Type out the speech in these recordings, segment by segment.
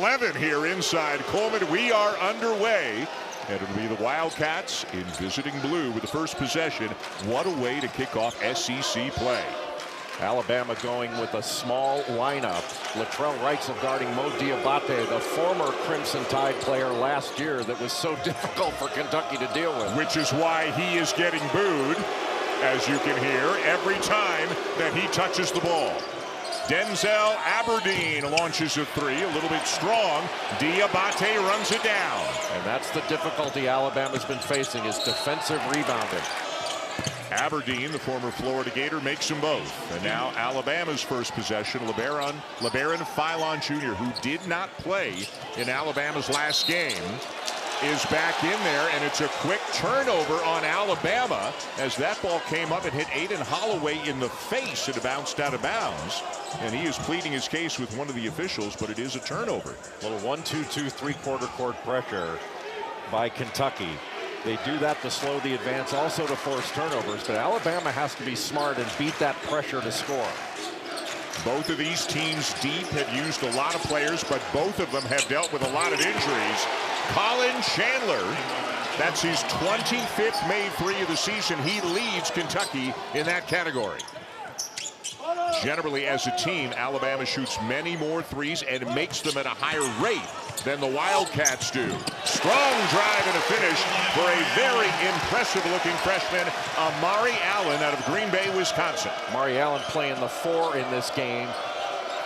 11 here inside Coleman. We are underway. And it'll be the Wildcats in visiting blue with the first possession. What a way to kick off SEC play. Alabama going with a small lineup. Latrell Wrightsell guarding Mo Diabate, the former Crimson Tide player last year that was so difficult for Kentucky to deal with. Which is why he is getting booed, as you can hear, every time that he touches the ball. Denzel Aberdeen launches a three, a little bit strong. Diabate runs it down. And that's the difficulty Alabama's been facing, is defensive rebounding. Aberdeen, the former Florida Gator, makes them both. And now Alabama's first possession. Labaron Philon Jr., who did not play in Alabama's last game, is back in there, and it's a quick turnover on Alabama as that ball came up and hit Aiden Holloway in the face. It bounced out of bounds, and he is pleading his case with one of the officials, but it is a turnover. Little 1-2-2 three-quarter court pressure by Kentucky. They do that to slow the advance, also to force turnovers, but Alabama has to be smart and beat that pressure to score. Both of these teams deep have used a lot of players, but both of them have dealt with a lot of injuries. Colin Chandler, that's his 25th made three of the season. He leads Kentucky in that category. Generally, as a team, Alabama shoots many more threes and makes them at a higher rate than the Wildcats do. Strong drive and a finish for a very impressive-looking freshman, Amari Allen out of Green Bay, Wisconsin. Amari Allen playing the 4 in this game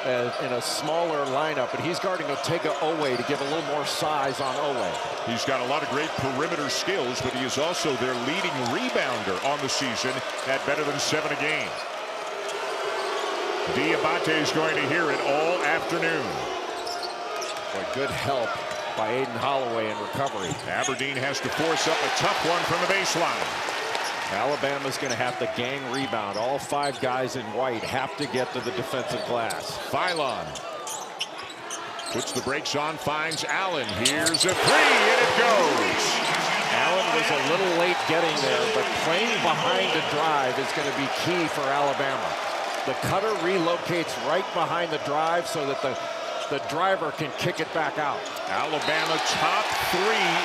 in a smaller lineup, but he's guarding Otega Owe to give a little more size on Owe. He's got a lot of great perimeter skills, but he is also their leading rebounder on the season at better than 7 a game. Diabate is going to hear it all afternoon. Boy, good help by Aiden Holloway in recovery. Aberdeen has to force up a tough one from the baseline. Alabama's going to have to gang rebound. All 5 guys in white have to get to the defensive glass. Philon puts the brakes on, finds Allen. Here's a three, and it goes. Allen was a little late getting there, but playing behind the drive is going to be key for Alabama. The cutter relocates right behind the drive so that the driver can kick it back out. Alabama top 3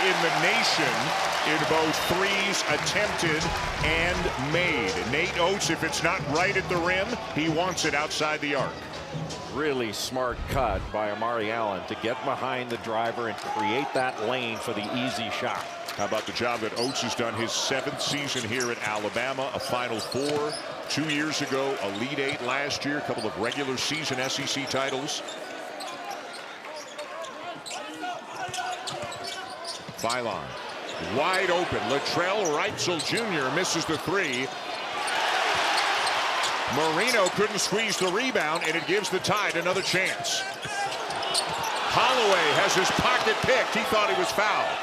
in the nation in both threes attempted and made. Nate Oates, if it's not right at the rim, he wants it outside the arc. Really smart cut by Amari Allen to get behind the driver and create that lane for the easy shot. How about the job that Oates has done his 7th season here at Alabama, a Final Four 2 years ago, Elite 8 last year, a couple of regular season SEC titles. Philon wide open. Latrell Wrightsell Jr. misses the 3. Marino couldn't squeeze the rebound, and it gives the Tide another chance. Holloway has his pocket picked. He thought he was fouled.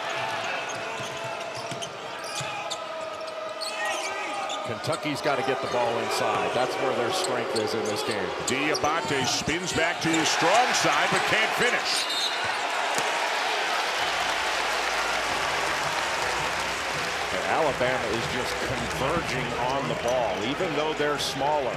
Kentucky's got to get the ball inside. That's where their strength is in this game. Diabate spins back to his strong side, but can't finish. Alabama is just converging on the ball, even though they're smaller.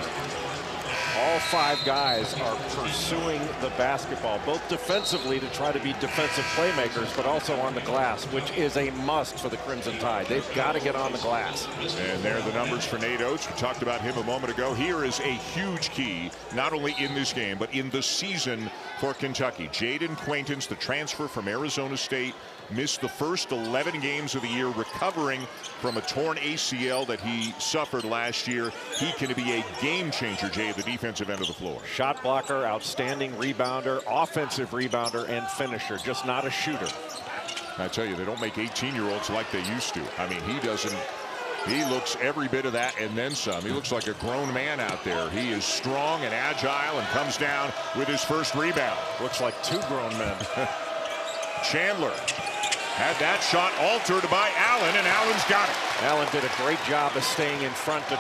All 5 guys are pursuing the basketball, both defensively to try to be defensive playmakers, but also on the glass, which is a must for the Crimson Tide. They've got to get on the glass. And there are the numbers for Nate Oates. We talked about him a moment ago. Here is a huge key, not only in this game, but in the season for Kentucky. Jaden Quaintance, the transfer from Arizona State, missed the first 11 games of the year recovering from a torn ACL that he suffered last year. He can be a game changer, Jay, at the defensive end of the floor. Shot blocker, outstanding rebounder, offensive rebounder, and finisher, just not a shooter. I tell you, they don't make 18-year-olds like they used to. I mean, he looks every bit of that and then some. He looks like a grown man out there. He is strong and agile and comes down with his first rebound. Looks like 2 grown men. Chandler had that shot altered by Allen, and Allen's got it. Allen did a great job of staying in front to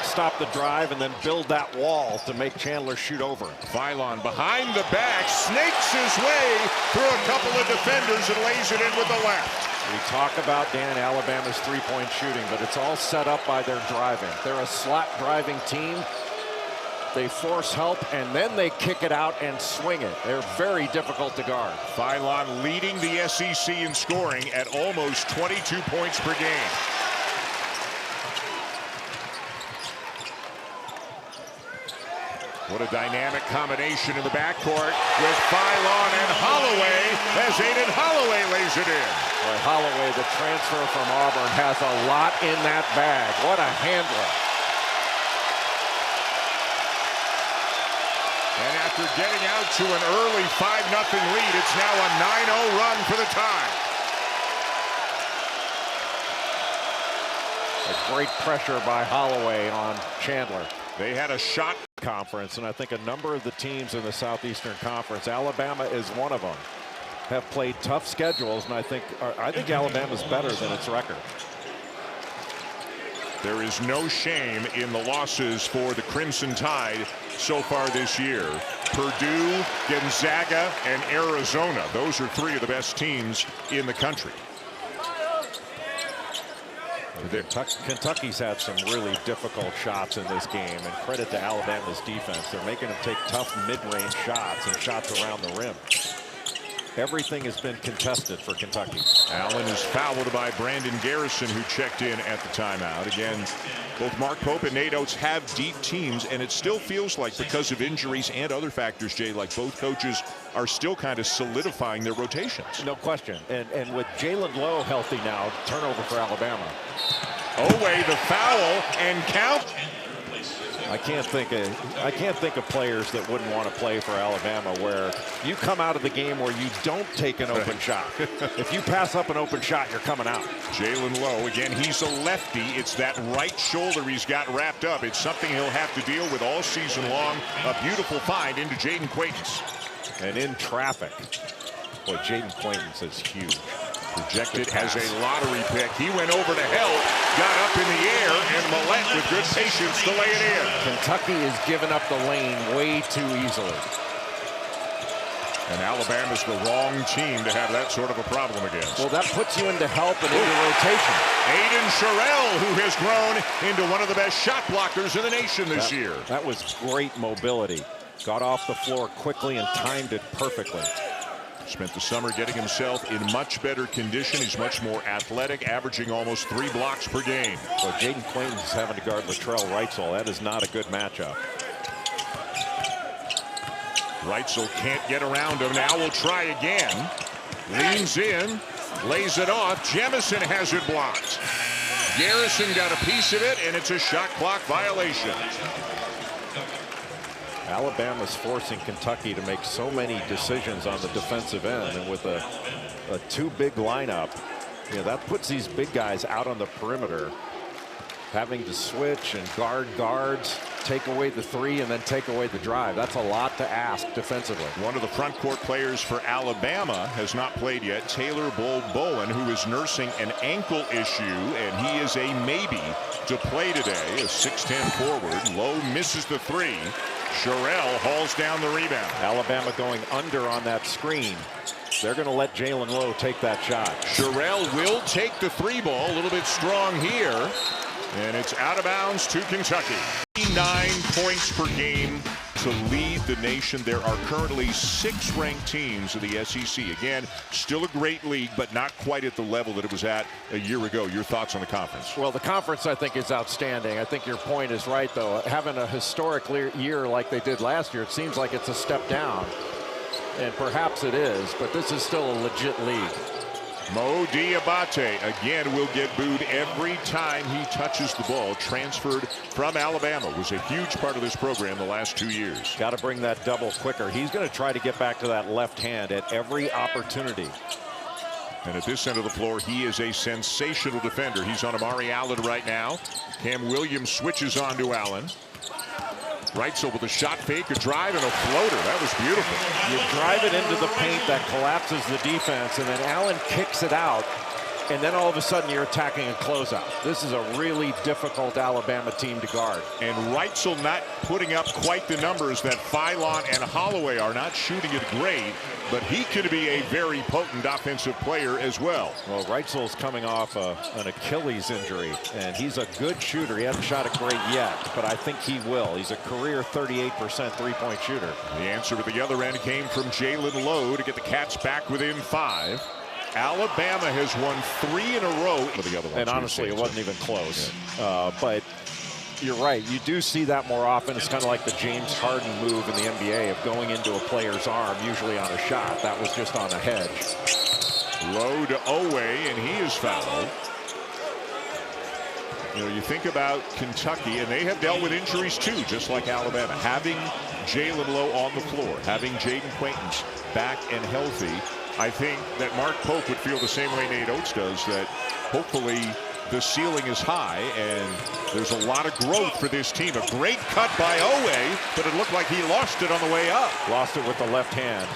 stop the drive and then build that wall to make Chandler shoot over. Philon behind the back, snakes his way through a couple of defenders and lays it in with the left. We talk about, Dan, Alabama's three-point shooting, but it's all set up by their driving. They're a slot driving team. they force help, and then they kick it out and swing it. They're very difficult to guard. Philon leading the SEC in scoring at almost 22 points per game. What a dynamic combination in the backcourt with Philon and Holloway as Aiden Holloway lays it in. Boy, Holloway, the transfer from Auburn, has a lot in that bag. What a handler. And after getting out to an early 5-0 lead, it's now a 9-0 run for the Tide. A great pressure by Holloway on Chandler. They had a shot Conference, and I think a number of the teams in the Southeastern Conference, Alabama is one of them, have played tough schedules, and I think Alabama's better than its record. There is no shame in the losses for the Crimson Tide so far this year. Purdue, Gonzaga, and Arizona. Those are three of the best teams in the country. Kentucky's had some really difficult shots in this game, and credit to Alabama's defense. They're making them take tough mid-range shots and shots around the rim. Everything has been contested for Kentucky. Allen is fouled by Brandon Garrison, who checked in at the timeout. Again, both Mark Pope and Nate Oates have deep teams, and it still feels like, because of injuries and other factors, Jay, like both coaches are still kind of solidifying their rotations. No question. And with Jalen Lowe healthy now, turnover for Alabama. Oweh, the foul, and count. I can't think of players that wouldn't want to play for Alabama, where you come out of the game where you don't take an open shot. If you pass up an open shot, you're coming out. Jalen Lowe, again, he's a lefty. It's that right shoulder he's got wrapped up. It's something he'll have to deal with all season long. A beautiful find into Jaden Quaintance. And in traffic. Boy, Jaden Quaintance is huge. Projected as a lottery pick. He went over to help, got up in the air, and Millett with good patience to lay it in. Kentucky is giving up the lane way too easily. And Alabama's the wrong team to have that sort of a problem against. Well, that puts you into help and into rotation. Aiden Sherrill, who has grown into one of the best shot blockers in the nation this year. That was great mobility. Got off the floor quickly and timed it perfectly. Spent the summer getting himself in much better condition. He's much more athletic, averaging almost 3 blocks per game. Well, Jaden Quaintance is having to guard Latrell Wrightsell. That is not a good matchup. Wrightsell can't get around him. Now we'll try again. Leans in, lays it off. Jemison has it blocked. Garrison got a piece of it, and it's a shot clock violation. Alabama's forcing Kentucky to make so many decisions on the defensive end, and with a too big lineup, that puts these big guys out on the perimeter, having to switch and guard guards, take away the three, and then take away the drive. That's a lot to ask defensively. One of the front court players for Alabama has not played yet, Taylor Bowen, who is nursing an ankle issue, and he is a maybe to play today. A 6'10" forward. Lowe misses the three. Sherrill hauls down the rebound. Alabama going under on that screen. They're going to let Jalen Lowe take that shot. Sherrill will take the three ball. A little bit strong here. And it's out of bounds to Kentucky. 9 points per game to lead the nation. There are currently 6 ranked teams in the SEC. Again, still a great league, but not quite at the level that it was at a year ago. Your thoughts on the conference? Well, the conference, I think, is outstanding. I think your point is right, though. Having a historic year like they did last year, it seems like it's a step down. And perhaps it is, but this is still a legit league. Mo Diabate again will get booed every time he touches the ball. Transferred from Alabama, was a huge part of this program the last 2 years. Got to bring that double quicker. He's going to try to get back to that left hand at every opportunity. And at this end of the floor, he is a sensational defender. He's on Amari Allen right now. Cam Williams switches on to Allen. Wrightsell with a shot fake, a drive, and a floater. That was beautiful. You drive it into the paint, that collapses the defense, and then Allen kicks it out. and then all of a sudden you're attacking a closeout. This is a really difficult Alabama team to guard. And Reitzel not putting up quite the numbers that Philon and Holloway are, not shooting it great, but he could be a very potent offensive player as well. Well, Reitzel's coming off an Achilles injury, and he's a good shooter. He hasn't shot it great yet, but I think he will. He's a career 38% three-point shooter. The answer at the other end came from Jalen Lowe to get the Cats back within 5. Alabama has won 3 in a row for the other one. And honestly, it wasn't even close. Yeah. But you're right. You do see that more often. It's kind of like the James Harden move in the NBA of going into a player's arm, usually on a shot. That was just on a hedge. Low to Owe, and he is fouled. You know, you think about Kentucky, and they have dealt with injuries too, just like Alabama. Having Jalen Lowe on the floor, having Jaden Quaintance back and healthy, I think that Mark Pope would feel the same way Nate Oates does, that hopefully the ceiling is high and there's a lot of growth for this team. A great cut by Owe, but it looked like he lost it on the way up. Lost it with the left hand.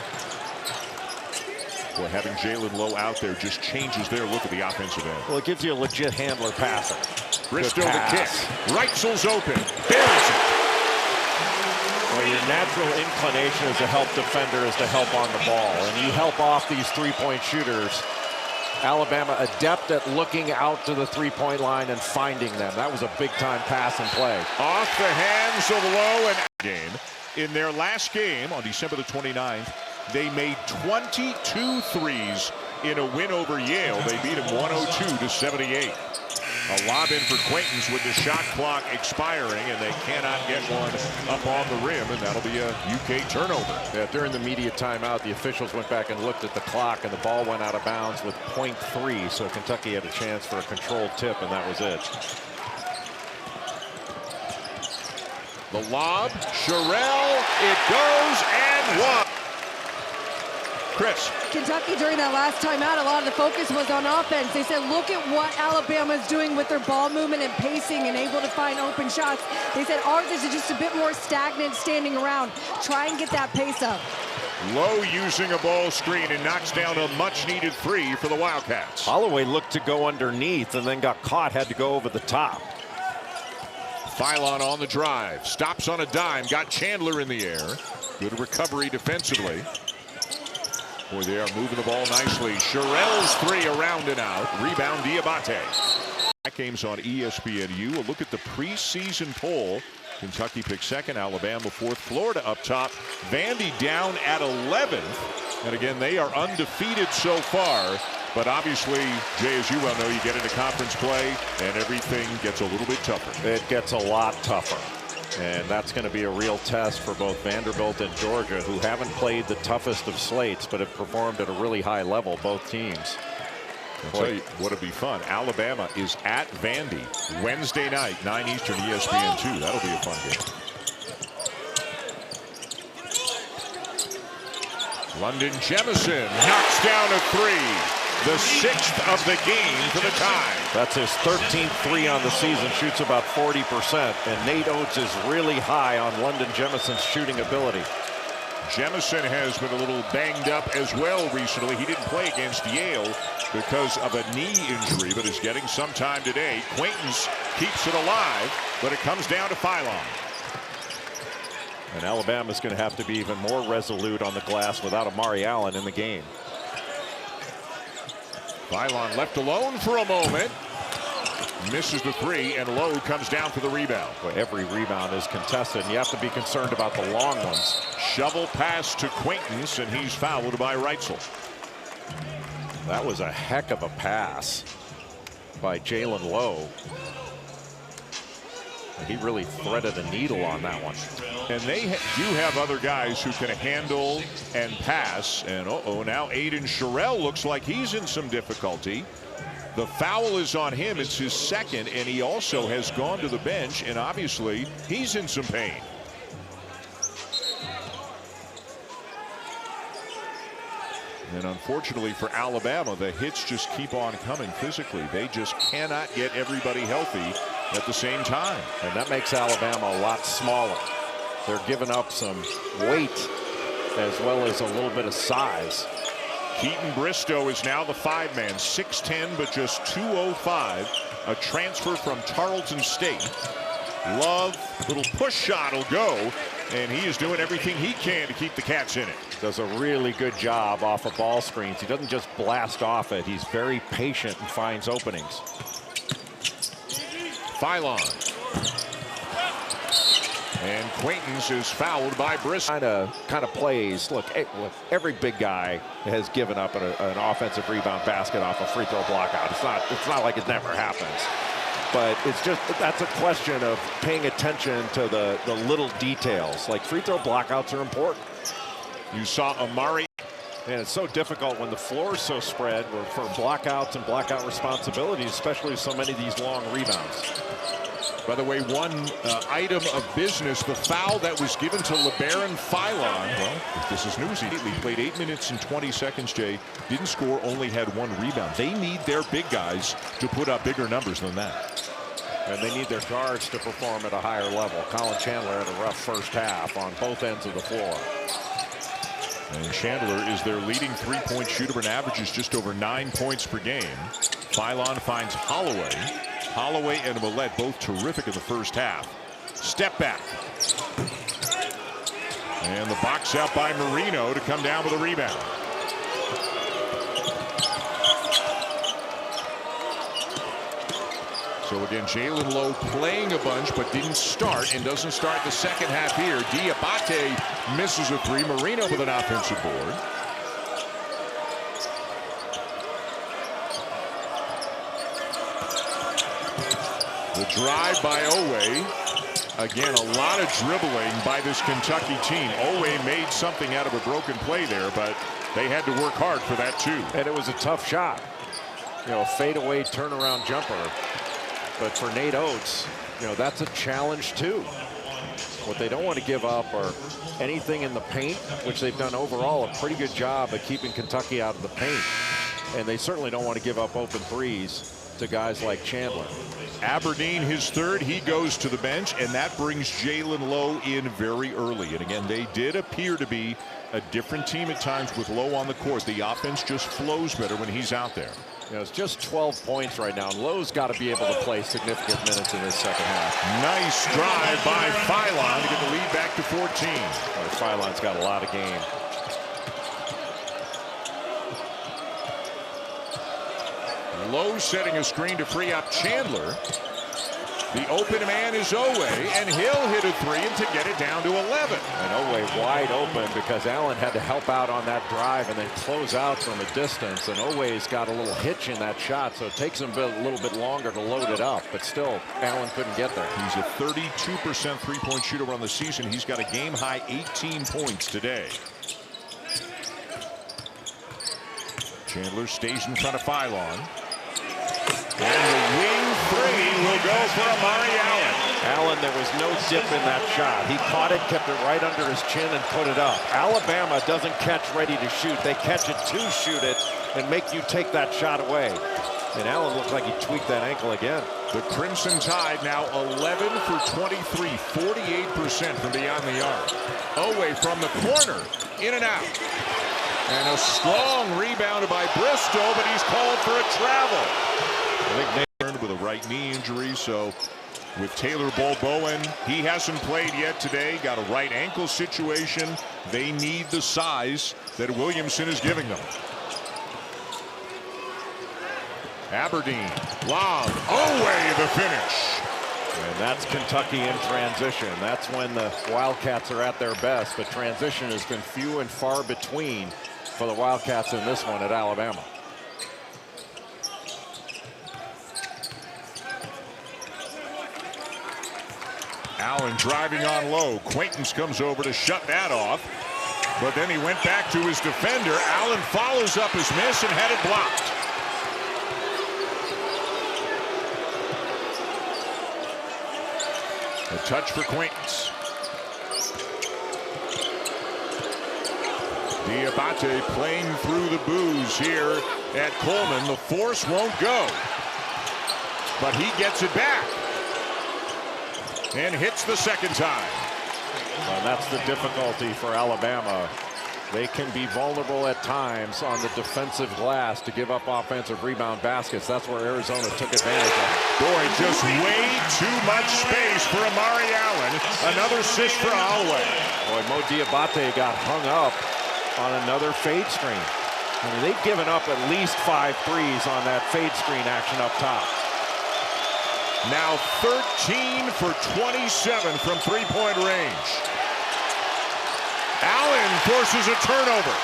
Well, having Jalen Lowe out there just changes their look at the offensive end. Well, it gives you a legit handler passer. Bristow the kick. Reitzel's open. Buries it. Well, your natural inclination as a help defender is to help on the ball, and you help off these three-point shooters. Alabama adept at looking out to the three-point line and finding them. That was a big-time pass and play. Off the hands of Lowe and game. In their last game on December the 29th, they made 22 threes in a win over Yale. They beat them 102-78. A lob in for Quaintance with the shot clock expiring, and they cannot get one up on the rim, and that'll be a UK turnover. Yeah, during the media timeout, the officials went back and looked at the clock, and the ball went out of bounds with .3, so Kentucky had a chance for a controlled tip, and that was it. The lob, Sherrill, it goes and one. Chris. Kentucky during that last timeout, a lot of the focus was on offense. They said, look at what Alabama's doing with their ball movement and pacing and able to find open shots. They said ours is just a bit more stagnant standing around. Try and get that pace up. Lowe using a ball screen and knocks down a much-needed 3 for the Wildcats. Holloway looked to go underneath and then got caught, had to go over the top. Philon on the drive, stops on a dime, got Chandler in the air. Good recovery defensively. Boy, they are moving the ball nicely. Sherrill's 3 around and out. Rebound Diabate. That game's on ESPNU. A look at the preseason poll. Kentucky picked 2nd, Alabama 4th, Florida up top. Vandy down at 11th. And again, they are undefeated so far. But obviously, Jay, as you well know, you get into conference play and everything gets a little bit tougher. It gets a lot tougher. And that's going to be a real test for both Vanderbilt and Georgia, who haven't played the toughest of slates, but have performed at a really high level, both teams. I'll tell you what'll be fun. Alabama is at Vandy Wednesday night, 9 Eastern, ESPN2. That'll be a fun game. London Jemison knocks down a 3. The 6th of the game for the tie. That's his 13th 3 on the season, shoots about 40%. And Nate Oates is really high on London Jemison's shooting ability. Jemison has been a little banged up as well recently. He didn't play against Yale because of a knee injury, but is getting some time today. Quaintance keeps it alive, but it comes down to Philon. And Alabama's going to have to be even more resolute on the glass without Amari Allen in the game. Philon left alone for a moment. Misses the 3, and Lowe comes down for the rebound. Well, every rebound is contested, and you have to be concerned about the long ones. Shovel pass to Quaintance, and he's fouled by Reitzel. That was a heck of a pass by Jalen Lowe. He really threaded a needle on that one. And they do have other guys who can handle and pass. And now Aiden Sherrill looks like he's in some difficulty. The foul is on him. It's his 2nd, and he also has gone to the bench, and obviously he's in some pain. And unfortunately for Alabama, the hits just keep on coming physically. They just cannot get everybody healthy at the same time. And that makes Alabama a lot smaller. They're giving up some weight as well as a little bit of size. Keaton Bristow is now the 5-man, 6'10", but just 205. A transfer from Tarleton State. Love, little push shot will go, and he is doing everything he can to keep the Cats in it. Does a really good job off of ball screens. He doesn't just blast off it. He's very patient and finds openings. Philon. And Quaintance is fouled by Bristow. Kind of plays. Look, every big guy has given up an offensive rebound basket off a free throw block out. It's not like it never happens. But it's just, that's a question of paying attention to the little details. Like free throw blockouts are important. You saw Amari. And it's so difficult when the floor is so spread for blockouts and blockout responsibilities, especially with so many of these long rebounds. By the way, one item of business, the foul that was given to Labaron Philon. Well, this is newsy. He played 8 minutes and 20 seconds, Jay. Didn't score, only had 1 rebound. They need their big guys to put up bigger numbers than that. And they need their guards to perform at a higher level. Colin Chandler had a rough first half on both ends of the floor. And Chandler is their leading three-point shooter and averages just over 9 points per game. Philon finds Holloway. Holloway and Millett both terrific in the first half. Step back. And the box out by Marino to come down with a rebound. So again, Jalen Lowe playing a bunch but didn't start and doesn't start the second half here. Diabate misses a 3. Marino with an offensive board. The drive by Owe. Again, a lot of dribbling by this Kentucky team. Owe made something out of a broken play there, but they had to work hard for that too. And it was a tough shot. You know, a fadeaway turnaround jumper. But for Nate Oates, you know, that's a challenge too. What they don't want to give up are anything in the paint, which they've done overall a pretty good job of keeping Kentucky out of the paint. And they certainly don't want to give up open threes to guys like Chandler. Aberdeen, his third, he goes to the bench, and that brings Jalen Lowe in very early. And again, they did appear to be a different team at times with Lowe on the court. The offense just flows better when he's out there. You know, it's just 12 points right now, and Lowe's got to be able to play significant minutes in this second half. Nice drive by Philon to get the lead back to 14. Philon's got a lot of game. Lowe setting a screen to free up Chandler. The open man is Owe, and he'll hit a 3 and to get it down to 11. And Owe wide open because Allen had to help out on that drive and then close out from a distance. And Owe's got a little hitch in that shot, so it takes him a little bit longer to load it up. But still, Allen couldn't get there. He's a 32% three-point shooter on the season. He's got a game-high 18 points today. Chandler stays in front of Philon. And the wing 3 will go for Amari Allen. Allen, there was no dip in that shot. He caught it, kept it right under his chin, and put it up. Alabama doesn't catch ready to shoot. They catch it to shoot it and make you take that shot away. And Allen looks like he tweaked that ankle again. The Crimson Tide now 11 for 23, 48% from beyond the arc. Owe from the corner, in and out. And a strong rebound by Bristow, but he's called for a travel. I think Nate with a right knee injury, so with Taylor Bowen, he hasn't played yet today. Got a right ankle situation. They need the size that Williamson is giving them. Aberdeen, lob, Owe the finish. And that's Kentucky in transition. That's when the Wildcats are at their best. But transition has been few and far between for the Wildcats in this one at Alabama. Allen driving on Lowe. Quaintance comes over to shut that off. But then he went back to his defender. Allen follows up his miss and had it blocked. A touch for Quaintance. Diabate playing through the booze here at Coleman. The force won't go. But he gets it back. And hits the second time. Well, that's the difficulty for Alabama. They can be vulnerable at times on the defensive glass to give up offensive rebound baskets. That's where Arizona took advantage of. Boy, just way too much space for Amari Allen. Another assist for Holloway. Boy, Mo Diabate got hung up on another fade screen. I mean, they've given up at least 5 threes on that fade screen action up top. Now 13 for 27 from three-point range. Allen forces a turnover.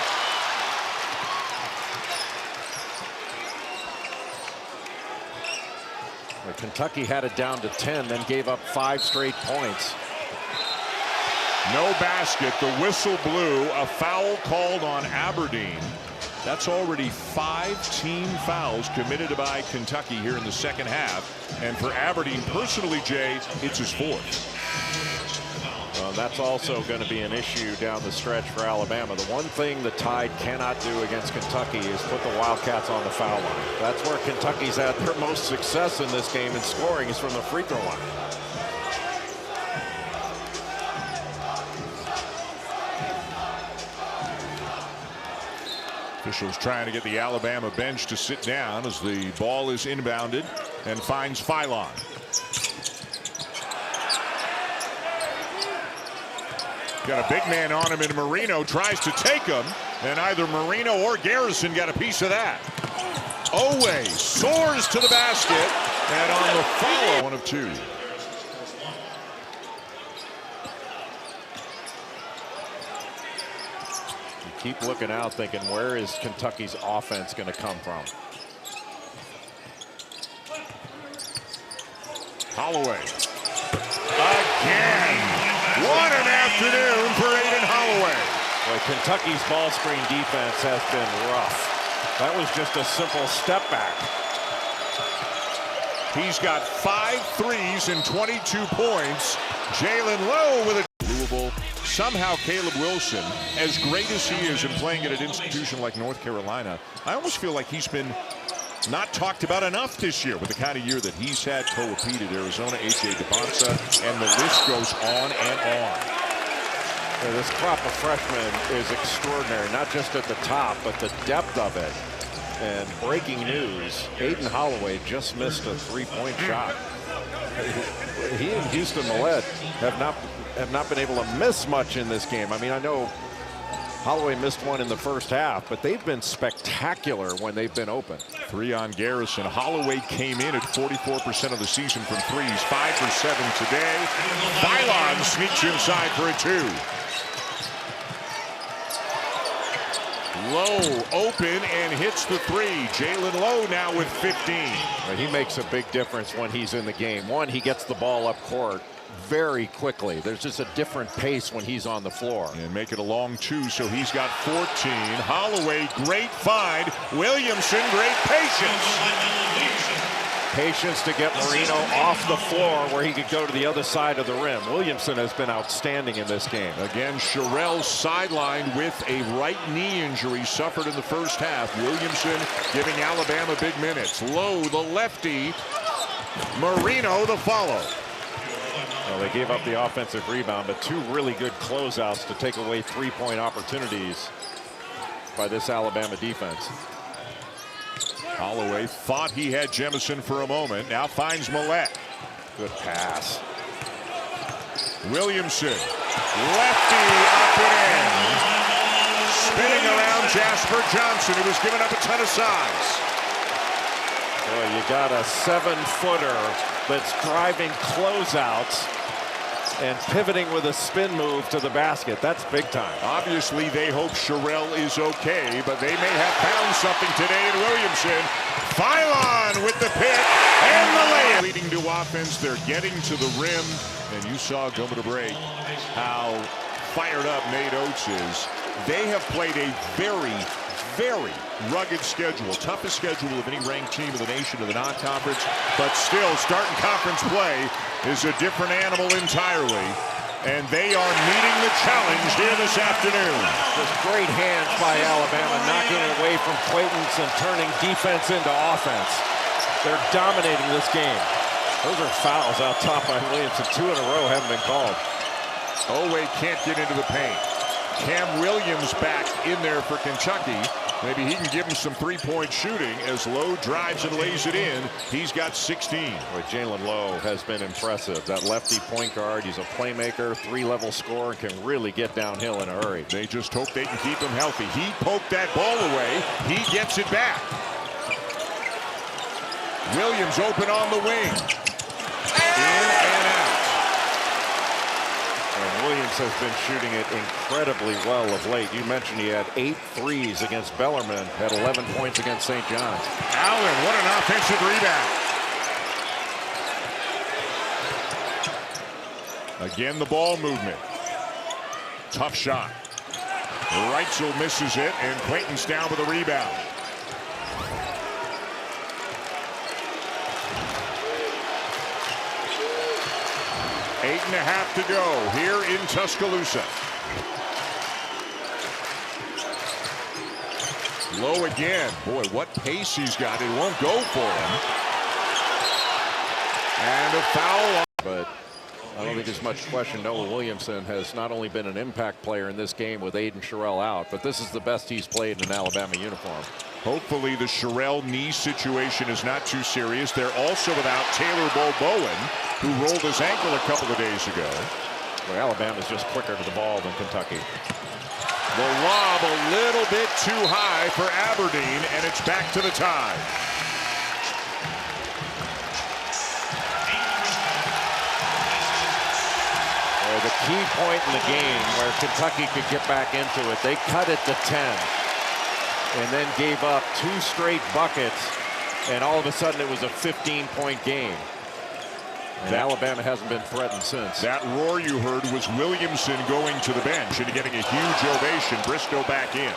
Well, Kentucky had it down to 10, then gave up 5 straight points. No basket. The whistle blew. A foul called on Aberdeen. That's already 5 team fouls committed by Kentucky here in the second half. And for Aberdeen personally, Jay, it's his 4th. That's also going to be an issue down the stretch for Alabama. The one thing the Tide cannot do against Kentucky is put the Wildcats on the foul line. That's where Kentucky's had their most success in this game in scoring, is from the free throw line. Officials trying to get the Alabama bench to sit down as the ball is inbounded and finds Philon. Got a big man on him, and Marino tries to take him, and either Marino or Garrison got a piece of that. Owe soars to the basket, and on the follow, 1 of 2. Keep looking out, thinking, where is Kentucky's offense going to come from? Holloway. Again. What an afternoon for Aiden Holloway. Well, Kentucky's ball screen defense has been rough. That was just a simple step back. He's got 5 threes and 22 points. Jalen Lowe with a Louisville. Somehow Caleb Wilson, as great as he is in playing at an institution like North Carolina, I almost feel like he's been not talked about enough this year with the kind of year that he's had. Co-repeat at Arizona, A.J. DeBonsa, and the list goes on and on. Yeah, this crop of freshmen is extraordinary, not just at the top, but the depth of it. And breaking news, Aiden Holloway just missed a 3-point shot. He and Houston Millett have not been able to miss much in this game. I mean, I know Holloway missed one in the first half, but they've been spectacular when they've been open. 3 on Garrison. Holloway came in at 44% of the season from threes, 5 for 7 today. Philon sneaks inside for a 2. Lowe open and hits the 3. Jalen Lowe now with 15. Well, he makes a big difference when he's in the game. One, he gets the ball up court very quickly. There's just a different pace when he's on the floor. And make it a long 2, so he's got 14. Holloway, great find. Williamson, great patience. Patience to get Marino off the floor where he could go to the other side of the rim. Williamson has been outstanding in this game. Again, Sherrell sidelined with a right knee injury suffered in the first half. Williamson giving Alabama big minutes. Lowe, the lefty. Marino, the follow. Well, they gave up the offensive rebound, but 2 really good closeouts to take away 3-point opportunities by this Alabama defense. Holloway thought he had Jemison for a moment. Now finds Millett. Good pass. Williamson. Lefty up and in. Spinning around Jasper Johnson, who was giving up a ton of size. Boy, you got a 7-footer that's driving closeouts and pivoting with a spin move to the basket. That's big time. Obviously, they hope Sherrell is okay, but they may have found something today in Williamson. Philon with the pick and the layup. Leading to offense, they're getting to the rim, and you saw going to break how fired up Nate Oates is. They have played a very rugged schedule, toughest schedule of any ranked team in the nation of the non-conference, but still starting conference play is a different animal entirely, and they are meeting the challenge here this afternoon. Just great hands by Alabama, knocking it away from Quaintance and turning defense into offense. They're dominating this game. Those are fouls out top by Williamson. 2 in a row haven't been called. Owe can't get into the paint. Cam Williams back in there for Kentucky. Maybe he can give him some three-point shooting as Lowe drives and lays it in. He's got 16. Boy, Jalen Lowe has been impressive. That lefty point guard, he's a playmaker, three-level scorer, and can really get downhill in a hurry. They just hope they can keep him healthy. He poked that ball away. He gets it back. Williams open on the wing. In and out. And Williams has been shooting it incredibly well of late. You mentioned he had 8 threes against Bellarmine, had 11 points against St. John's. Allen, what an offensive rebound. Again, the ball movement. Tough shot. Reitzel misses it, and Clayton's down with a rebound. Eight and a half to go here in Tuscaloosa. Low again. Boy, what pace he's got. It won't go for him. And a foul. But I don't think there's much question. Noah Williamson has not only been an impact player in this game with Aiden Sherrill out, but this is the best he's played in an Alabama uniform. Hopefully the Sherrill knee situation is not too serious. They're also without Taylor Bowen, who rolled his ankle a couple of days ago. Well, Alabama's just quicker to the ball than Kentucky. The lob a little bit too high for Aberdeen, and it's back to the tie. Well, the key point in the game where Kentucky could get back into it, they cut it to 10 and then gave up 2 straight buckets, and all of a sudden it was a 15-point game. And Alabama hasn't been threatened since. That roar you heard was Williamson going to the bench and getting a huge ovation. Bristow back in.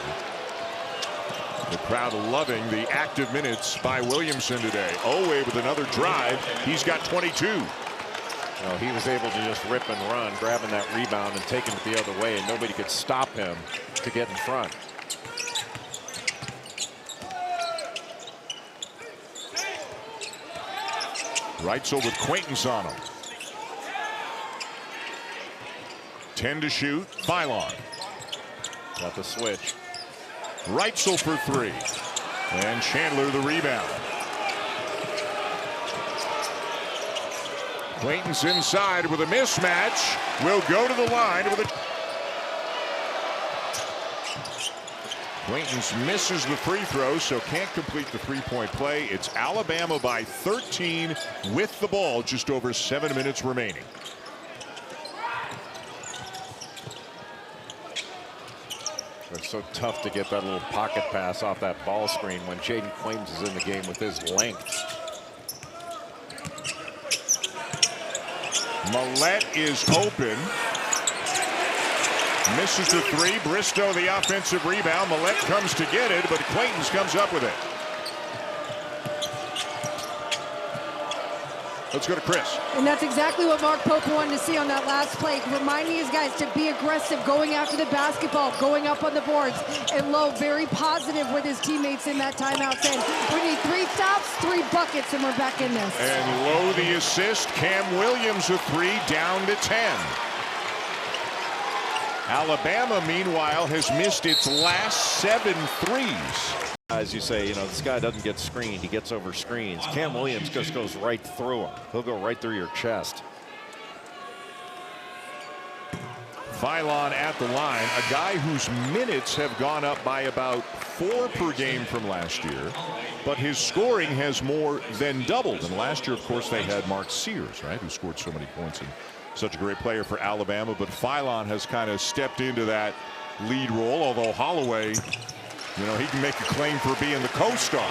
The crowd loving the active minutes by Williamson today. Owe with another drive. He's got 22. Well, he was able to just rip and run, grabbing that rebound and taking it the other way, and nobody could stop him to get in front. Reitzel with Quaintance on him. 10 to shoot. Philon. Got the switch. Reitzel for 3. And Chandler the rebound. Quaintance inside with a mismatch. Will go to the line with a... Quaintance misses the free throw, so can't complete the three-point play. It's Alabama by 13 with the ball, just over 7 minutes remaining. It's so tough to get that little pocket pass off that ball screen when Jaden Quaintance is in the game with his length. Millette is open. Misses the 3. Bristow the offensive rebound. Millette comes to get it, but Quaintance comes up with it. Let's go to Chris. And that's exactly what Mark Pope wanted to see on that last play, reminding his guys to be aggressive, going after the basketball, going up on the boards. And Lowe very positive with his teammates in that timeout, saying we need 3 stops, 3 buckets, and we're back in this. And Lowe the assist. Cam Williams a 3, down to 10. Alabama, meanwhile, has missed its last 7 threes. As you say, you know, this guy doesn't get screened. He gets over screens. Cam Williams just goes right through him. He'll go right through your chest. Philon at the line, a guy whose minutes have gone up by about 4 per game from last year, but his scoring has more than doubled. And last year, of course, they had Mark Sears, right, who scored so many points and such a great player for Alabama. But Philon has kind of stepped into that lead role, although Holloway, you know, he can make a claim for being the co-star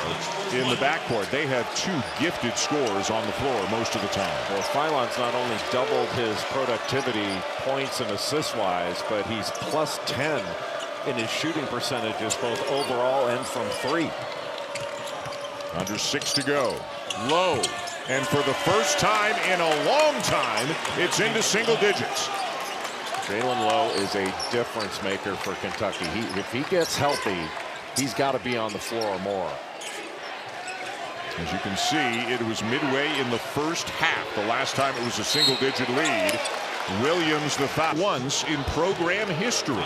in the backcourt. They have 2 gifted scorers on the floor most of the time. Well, Philon's not only doubled his productivity points and assist-wise, but he's plus 10 in his shooting percentages, both overall and from 3. Under 6 to go. Low. And for the first time in a long time, it's into single digits. Jalen Lowe is a difference maker for Kentucky. If he gets healthy, he's got to be on the floor more. As you can see, it was midway in the first half. The last time it was a single-digit lead. Williams the foul. Once in program history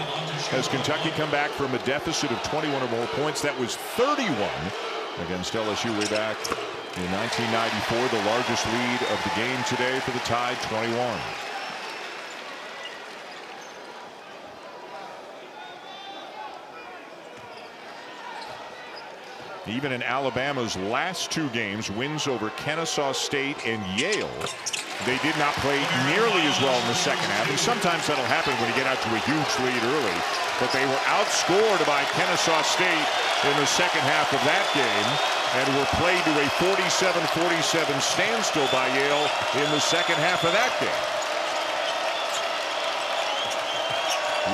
has Kentucky come back from a deficit of 21 or more points. That was 31 against LSU way back in 1994. The largest lead of the game today for the Tide, 21. Even in Alabama's last two games, wins over Kennesaw State and Yale, they did not play nearly as well in the second half. And sometimes that'll happen when you get out to a huge lead early. But they were outscored by Kennesaw State in the second half of that game and were played to a 47-47 standstill by Yale in the second half of that game.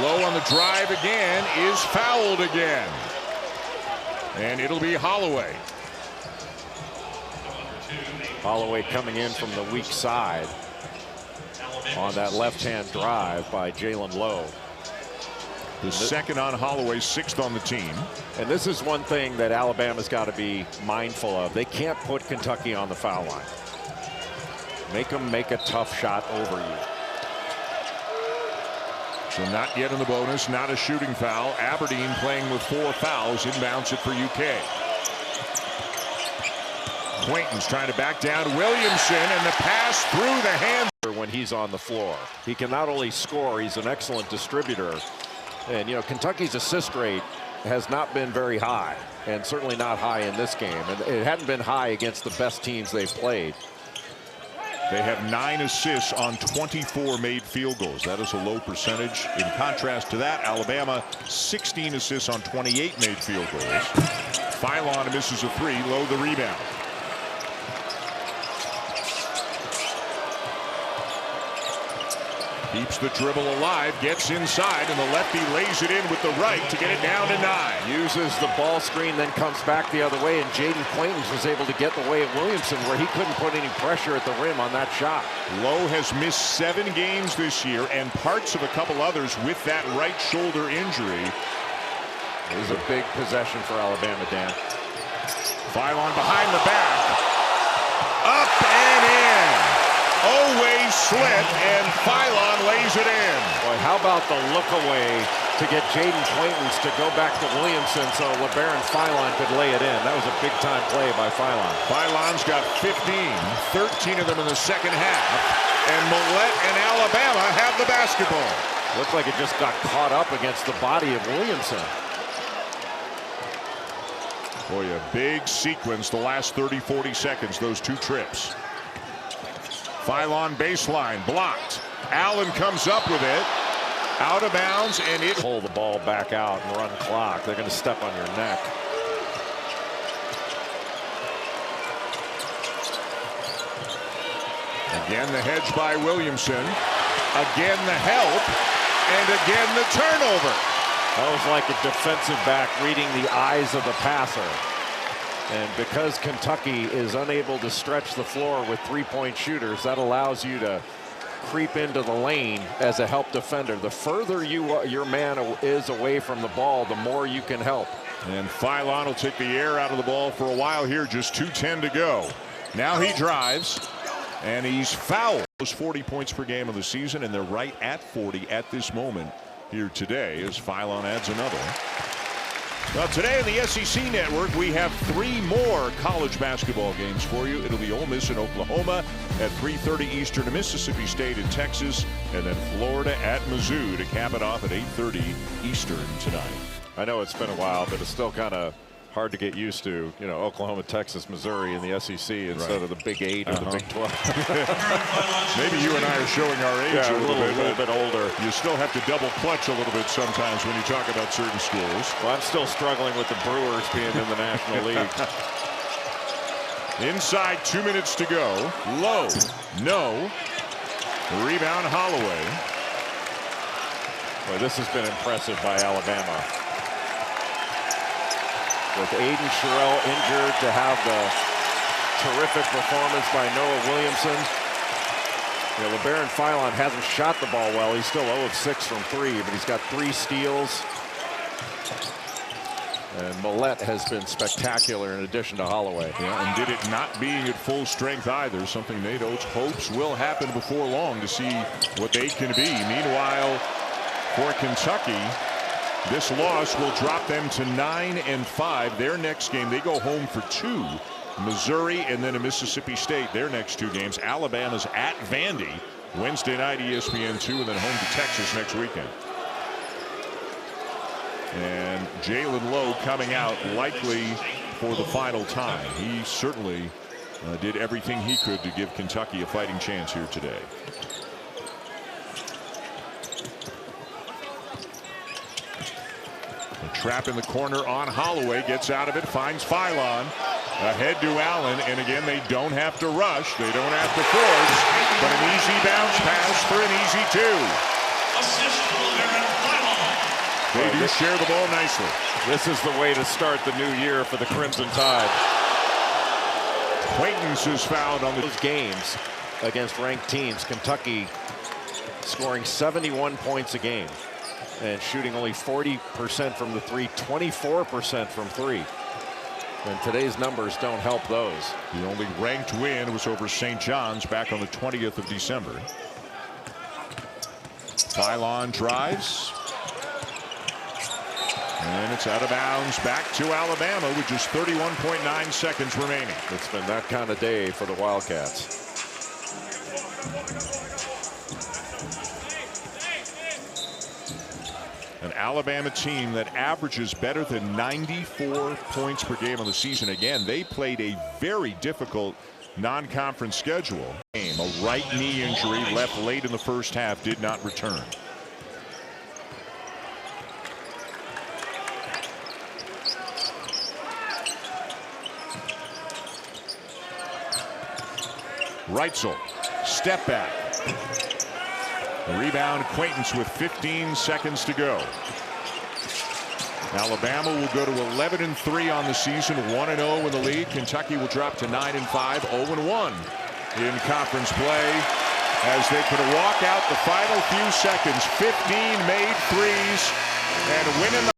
Low on the drive again, is fouled again. And it'll be Holloway. Holloway coming in from the weak side on that left-hand drive by Jalen Lowe. The second on Holloway, sixth on the team. And this is one thing that Alabama's got to be mindful of. They can't put Kentucky on the foul line. Make them make a tough shot over you. So not yet in the bonus, not a shooting foul. Aberdeen playing with 4 fouls, inbounds it for UK. Quainton's trying to back down Williamson, and the pass through the hands. When he's on the floor, he can not only score, he's an excellent distributor. And, you know, Kentucky's assist rate has not been very high, and certainly not high in this game. And it hadn't been high against the best teams they've played. They have 9 assists on 24 made field goals. That is a low percentage. In contrast to that, Alabama 16 assists on 28 made field goals. Philon misses a 3, Low the rebound. Keeps the dribble alive, gets inside, and the lefty lays it in with the right to get it down to 9. Uses the ball screen, then comes back the other way, and Jaden Quainton was able to get the way of Williamson where he couldn't put any pressure at the rim on that shot. Lowe has missed 7 games this year and parts of a couple others with that right shoulder injury. It was a big possession for Alabama, Dan. Philon behind the back. Up and in. Always slit, and Philon lays it in. Boy, how about the look away to get Jaden Quainton to go back to Williamson so Labaron Philon could lay it in. That was a big-time play by Philon. Philon's got 15, 13 of them in the second half, and Millett and Alabama have the basketball. Looked like it just got caught up against the body of Williamson. Boy, a big sequence the last 30, 40 seconds, those 2 trips. Philon baseline, blocked. Allen comes up with it. Out of bounds, and it... Pull the ball back out and run clock. They're going to step on your neck. Again, the hedge by Williamson. Again, the help. And again, the turnover. That was like a defensive back reading the eyes of the passer. And because Kentucky is unable to stretch the floor with 3-point shooters, that allows you to creep into the lane as a help defender. The further your man is away from the ball, the more you can help. And Philon will take the air out of the ball for a while here. Just 2:10 to go. Now he drives, and he's fouled. Those 40 points per game of the season, and they're right at 40 at this moment here today as Philon adds another. Well, today on the SEC Network, we have 3 more college basketball games for you. It'll be Ole Miss in Oklahoma at 3:30 Eastern to Mississippi State in Texas, and then Florida at Mizzou to cap it off at 8:30 Eastern tonight. I know it's been a while, but it's still kind of hard to get used to, you know, Oklahoma, Texas, Missouri in the SEC instead of the Big 8 or the Big 12. Maybe you and I are showing our age a little bit older. You still have to double clutch a little bit sometimes when you talk about certain schools. Well, I'm still struggling with the Brewers being in the National League. Inside, 2 minutes to go. Low, no. Rebound, Holloway. Boy, this has been impressive by Alabama. With Aiden Sherrill injured, to have the terrific performance by Noah Williamson. You know, Labaron Philon hasn't shot the ball well. He's still 0 of 6 from 3, but he's got 3 steals. And Millette has been spectacular in addition to Holloway. Yeah, and did it not being at full strength either, something Nate Oates hopes will happen before long to see what they can be. Meanwhile, for Kentucky, this loss will drop them to 9-5. Their next game, they go home for 2. Missouri and then a Mississippi State. Their next 2 games. Alabama's at Vandy Wednesday night, ESPN2, and then home to Texas next weekend. And Jalen Lowe coming out likely for the final time. He certainly did everything he could to give Kentucky a fighting chance here today. A trap in the corner on Holloway, gets out of it, finds Philon. Ahead to Allen, and again, they don't have to rush, they don't have to force, but an easy bounce pass for an easy 2. They do share the ball nicely. This is the way to start the new year for the Crimson Tide. Quaintance is fouled on those games against ranked teams. Kentucky scoring 71 points a game and shooting only 40% from the 3, 24% from 3. And today's numbers don't help those. The only ranked win was over St. John's back on the 20th of December. Philon drives. And it's out of bounds back to Alabama with just 31.9 seconds remaining. It's been that kind of day for the Wildcats. An Alabama team that averages better than 94 points per game on the season. Again, they played a very difficult non-conference schedule. A right knee injury left late in the first half, did not return. Reitzel, step back. Rebound, Quaintance with 15 seconds to go. Alabama will go to 11-3 on the season, 1-0 in the league. Kentucky will drop to 9-5, 0-1 in conference play as they could walk out the final few seconds. 15 made threes and win in the